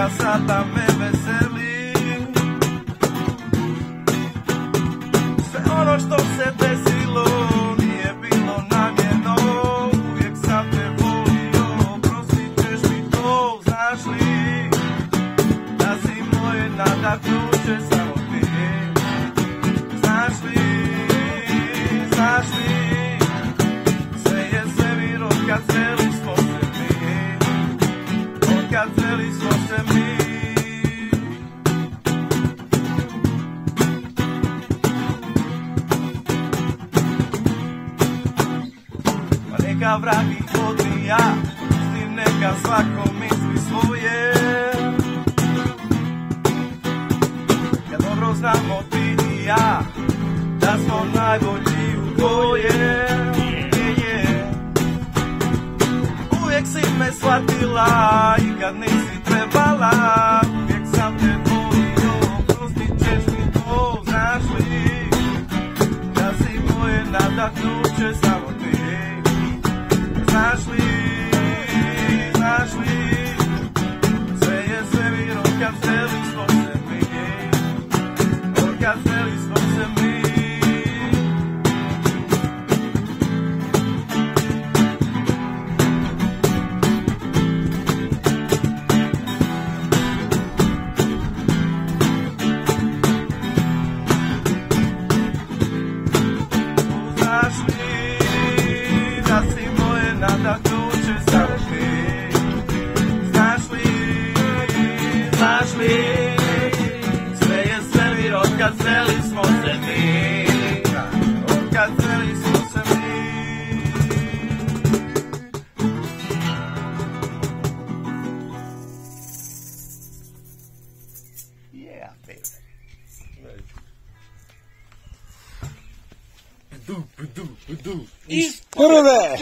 a sada me veseli. Sve ono što se desilo nije bilo namjerno. Uvijek sam te volio, prostit ćeš mi to. Znaš li da si moje nadahnuće samo ti? Znaš li, sve je svemir od kad zeli smo se mi. Od kad zeli smo se mi. Pa neka vrag ih odbija, s tim neka svako misli svoje. Ja dobro znamo ti i ja da smo najbolji u dvoje. Uvijek si me shvatila i kad nisi trebala. Uvijek sam te volio, prostit ćeš mi to. Znaš li da si moje nadahnuće samo ti? Znaš li, sve je svemir od kad zeli smo se mi. Od kad zeli smo se mi. Znaš li da si moje nadahnuće samo ti? Znaš li, sve je svemir od kad zeli smo se mi. Od kad zeli smo se mi. Yeah, baby. Iz prve!